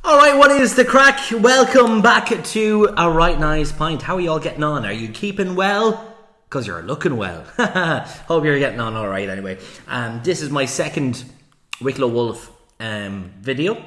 Alright, what is the crack? Welcome back to a right nice pint. How are you all getting on? Are you keeping well? Because you're looking well. Hope you're getting on alright anyway. This is my second Wicklow Wolf video.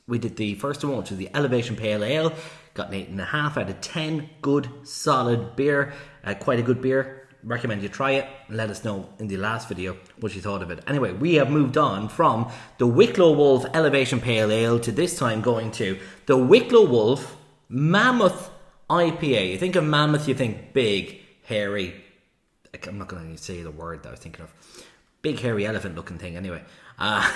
We did the first one, which was the Elevation Pale Ale. Got an 8.5 out of 10. Good, solid beer. Quite a good beer. Recommend you try it. Let us know in the last video what you thought of it. Anyway, we have moved on from the Wicklow Wolf Elevation Pale Ale to this time going to the Wicklow Wolf Mammoth IPA. You think of Mammoth, you think big, hairy. I'm not going to say the word that I was thinking of. Big, hairy elephant looking thing anyway. I'm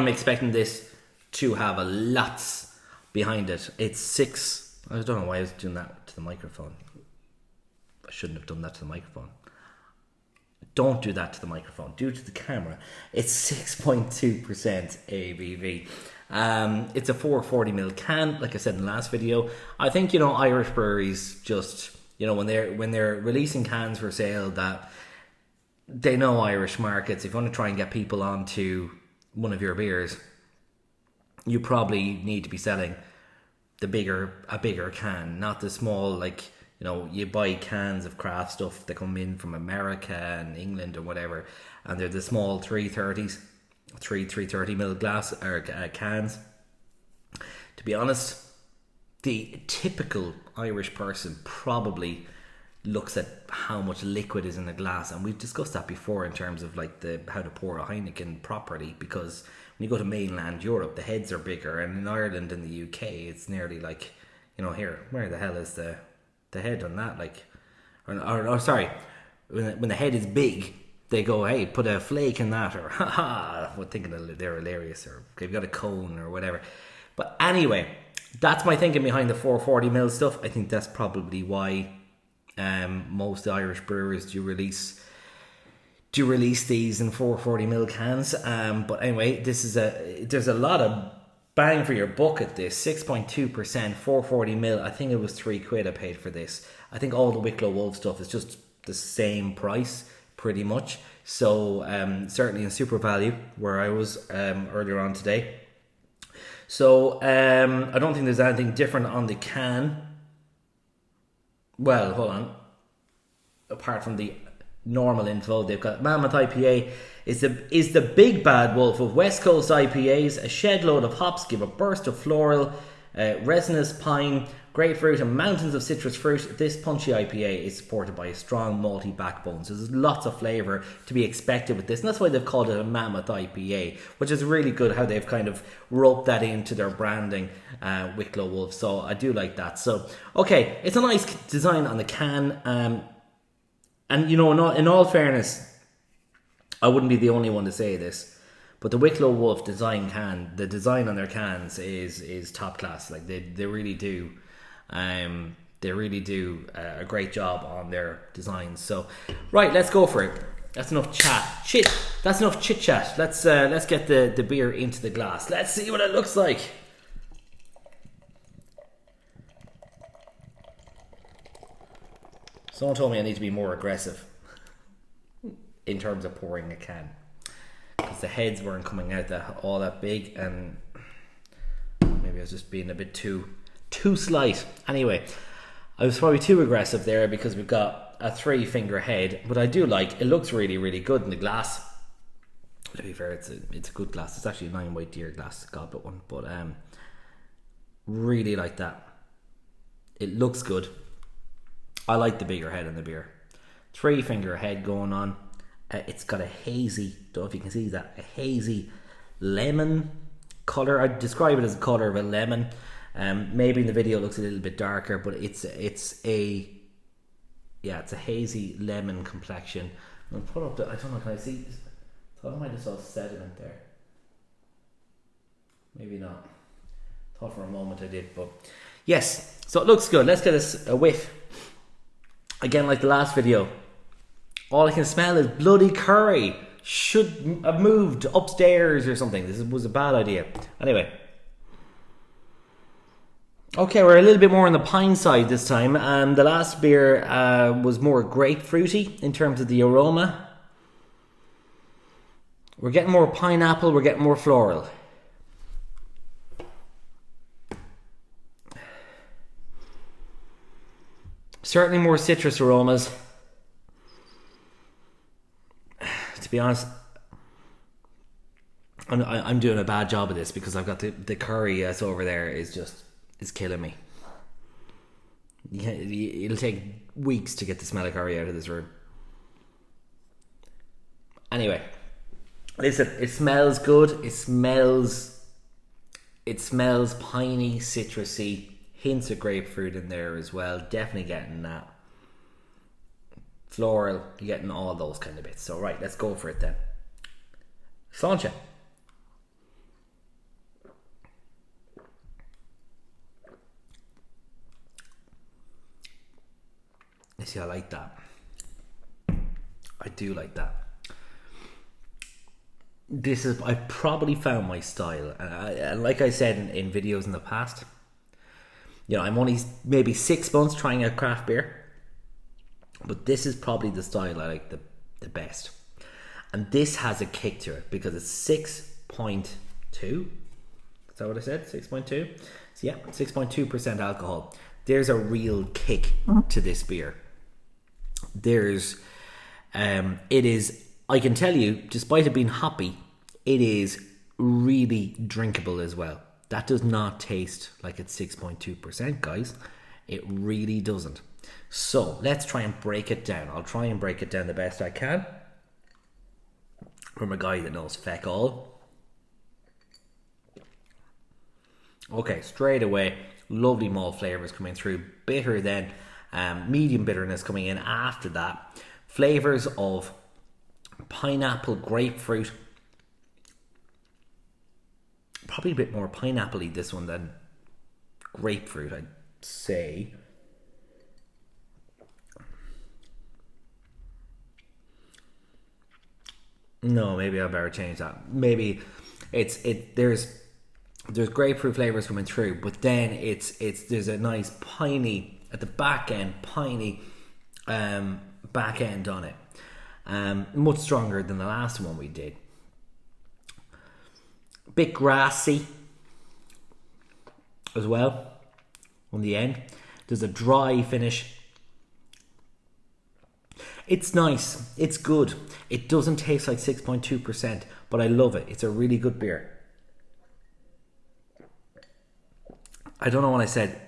expecting this to have a lots behind it. It's 6. I don't know why I was doing that to the microphone. I shouldn't have done that to the microphone. Don't do that to the microphone. Do it to the camera. It's 6.2% ABV. It's a 440ml can, like I said in the last video. I think, Irish breweries just, when they're releasing cans for sale, that they know Irish markets. If you want to try and get people onto one of your beers, you probably need to be selling a bigger can, not the small, you buy cans of craft stuff that come in from America and England or whatever, and they're the small 330ml glass or cans. To be honest, the typical Irish person probably looks at how much liquid is in a glass, and we've discussed that before in terms of how to pour a Heineken properly, because when you go to mainland Europe, the heads are bigger, and in Ireland and the UK, it's nearly here, where the hell is the head on that, sorry, when the head is big, they go, hey, put a flake in that, or haha, we're thinking they're hilarious, or they've got a cone or whatever. But anyway, that's my thinking behind the 440ml stuff. I think that's probably why most Irish brewers do release these in 440ml cans. But anyway, there's a lot of bang for your buck at this. 6.2%, 440ml. I think it was £3 I paid for this. I think all the Wicklow Wolf stuff is just the same price, pretty much. So certainly in Super Value, where I was earlier on today. So I don't think there's anything different on the can. Well, hold on. Apart from the normal info, they've got Mammoth IPA is the big bad wolf of West Coast IPAs. A shed load of hops give a burst of floral, resinous pine, grapefruit, and mountains of citrus fruit. This punchy IPA is supported by a strong malty backbone, so there's lots of flavour to be expected with this, and that's why they've called it a Mammoth IPA, which is really good how they've kind of roped that into their branding, Wicklow Wolf. So I do like that. So okay, it's a nice design on the can, and in all fairness, I wouldn't be the only one to say this, but the Wicklow Wolf the design on their cans is top class. They really do. They really do a great job on their designs. So, right, let's go for it. That's enough chat. That's enough chit chat. Let's get the beer into the glass. Let's see what it looks like. Someone told me I need to be more aggressive in terms of pouring a can, because the heads weren't coming out all that big, and maybe I was just being a bit too slight. Anyway, I was probably too aggressive there, because we've got a 3-finger head, but I do like it. Looks really, really good in the glass. To be fair, it's a good glass. It's actually a 9-weight deer glass, goblet one, but really like that. It looks good. I like the bigger head on the beer. 3-finger head going on. It's got a hazy, don't know if you can see that, a hazy lemon colour. I'd describe it as the colour of a lemon. Maybe in the video it looks a little bit darker, but it's a hazy lemon complexion. I'll put up I don't know, can I see? I thought I might have saw sediment there. Maybe not. Thought for a moment I did, but yes. So it looks good. Let's get a whiff. Again, like the last video, all I can smell is bloody curry. Should have moved upstairs or something. This was a bad idea. Anyway. Okay, we're a little bit more on the pine side this time. The last beer was more grapefruity in terms of the aroma. We're getting more pineapple, we're getting more floral. Certainly more citrus aromas. To be honest, I'm doing a bad job of this because I've got the curry that's over there is killing me. Yeah, it'll take weeks to get the smell of curry out of this room. Anyway, listen, it smells good. It smells piney, citrusy, hints of grapefruit in there as well. Definitely getting that. Floral, you're getting all those kind of bits. So right, let's go for it then. Sláinte. You see, I like that. I do like that. I probably found my style, and like I said in videos in the past, I'm only maybe 6 months trying out craft beer, but this is probably the style I like the best. And this has a kick to it because it's 6.2. Is that what I said? 6.2? So yeah, 6.2% alcohol. There's a real kick to this beer. It is, I can tell you, despite it being hoppy, it is really drinkable as well. That does not taste like it's 6.2%, guys. It really doesn't. So let's try and break it down. I'll try and break it down the best I can from a guy that knows feck all. Okay, straight away, lovely malt flavours coming through. Bitter then, medium bitterness coming in after that. Flavours of pineapple, grapefruit. Probably a bit more pineapple-y this one than grapefruit, I'd say. No, maybe I better change that. Maybe there's grapefruit flavors coming through, but then there's a nice piney at the back end, back end on it. Much stronger than the last one we did. Bit grassy as well on the end. There's a dry finish. It's nice. It's good. It doesn't taste like 6.2%, but I love it. It's a really good beer. I don't know when I said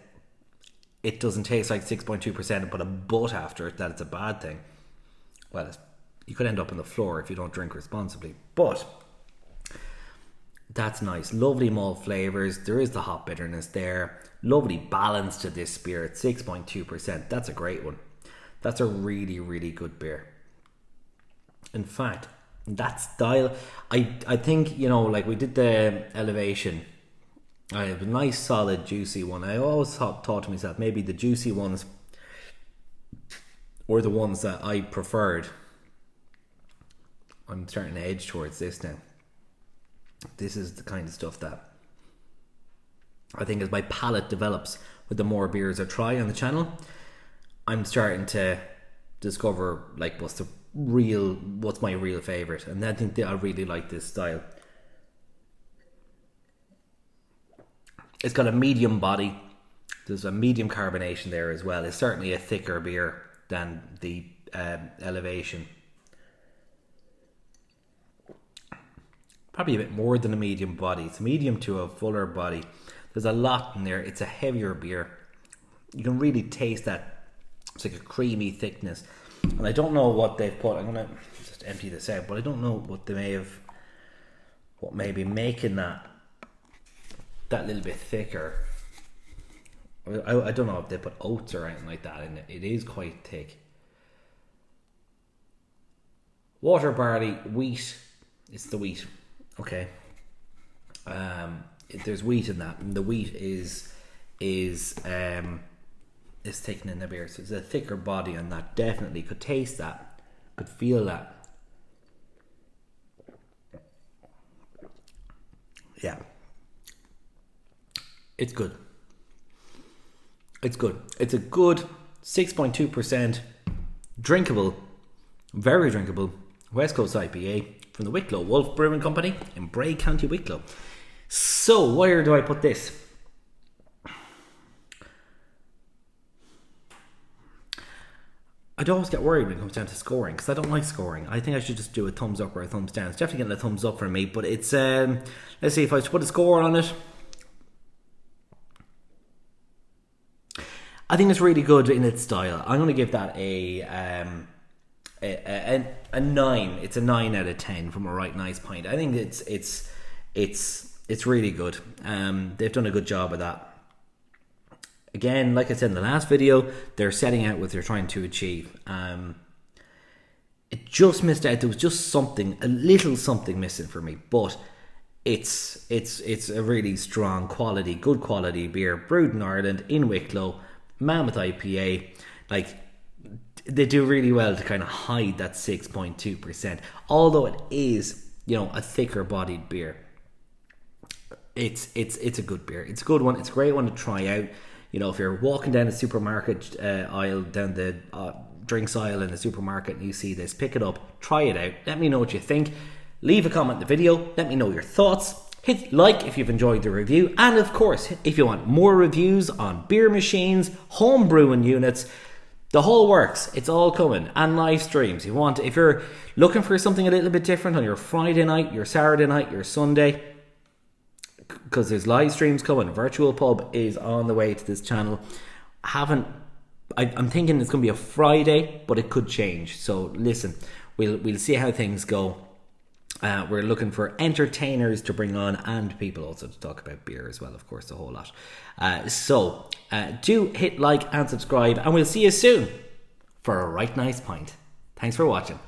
it doesn't taste like 6.2% and put a but after it that it's a bad thing. Well, you could end up on the floor if you don't drink responsibly. But that's nice. Lovely malt flavours. There is the hop bitterness there. Lovely balance to this beer at 6.2%. That's a great one. That's a really, really good beer. In fact, that style, I think, like we did the elevation. I have a nice, solid, juicy one. I always thought to myself, maybe the juicy ones were the ones that I preferred. I'm starting to edge towards this now. This is the kind of stuff that I think as my palate develops with the more beers I try on the channel, I'm starting to discover like what's my real favourite, and I think that I really like this style. It's got a medium body. There's a medium carbonation there as well. It's certainly a thicker beer than the elevation. Probably a bit more than a medium body. It's medium to a fuller body. There's a lot in there. It's a heavier beer. You can really taste that. It's like a creamy thickness. And I don't know what they've put. I'm going to just empty this out. But I don't know what they may be making that little bit thicker. I don't know if they put oats or anything like that in it. It is quite thick. Water, barley, wheat. It's the wheat. Okay. There's wheat in that, and the wheat is thickening the beer. So it's a thicker body, and that definitely could taste that, could feel that. Yeah. It's good. It's good. It's a good 6.2% drinkable, very drinkable West Coast IPA from the Wicklow Wolf Brewing Company in Bray, County Wicklow. So, where do I put this? I'd always get worried when it comes down to scoring, because I don't like scoring. I think I should just do a thumbs up or a thumbs down. It's definitely getting a thumbs up from me, but it's let's see if I was to put a score on it. I think it's really good in its style. I'm going to give that a 9. It's a 9 out of 10 from a right nice pint. I think it's really good. They've done a good job of that. Again, like I said in the last video, they're setting out what they're trying to achieve. It just missed out. There was just something, a little something missing for me, but it's a really strong quality, good quality beer, brewed in Ireland, in Wicklow, Mammoth IPA. Like, they do really well to kind of hide that 6.2%, although it is, you know, a thicker bodied beer. It's a good beer. It's a good one. It's a great one to try out. You know, if you're walking down the supermarket aisle, down the drinks aisle in the supermarket, and you see this, pick it up, try it out. Let me know what you think. Leave a comment in the video. Let me know your thoughts. Hit like if you've enjoyed the review. And of course, if you want more reviews on beer machines, home brewing units, the whole works. It's all coming. And live streams. If you're looking for something a little bit different on your Friday night, your Saturday night, your Sunday, because there's live streams coming. Virtual Pub is on the way to this channel. I'm thinking it's going to be a Friday, but it could change. So listen, we'll see how things go. We're looking for entertainers to bring on, and people also to talk about beer as well, of course, a whole lot. So do hit like and subscribe, and we'll see you soon for a right nice pint. Thanks for watching.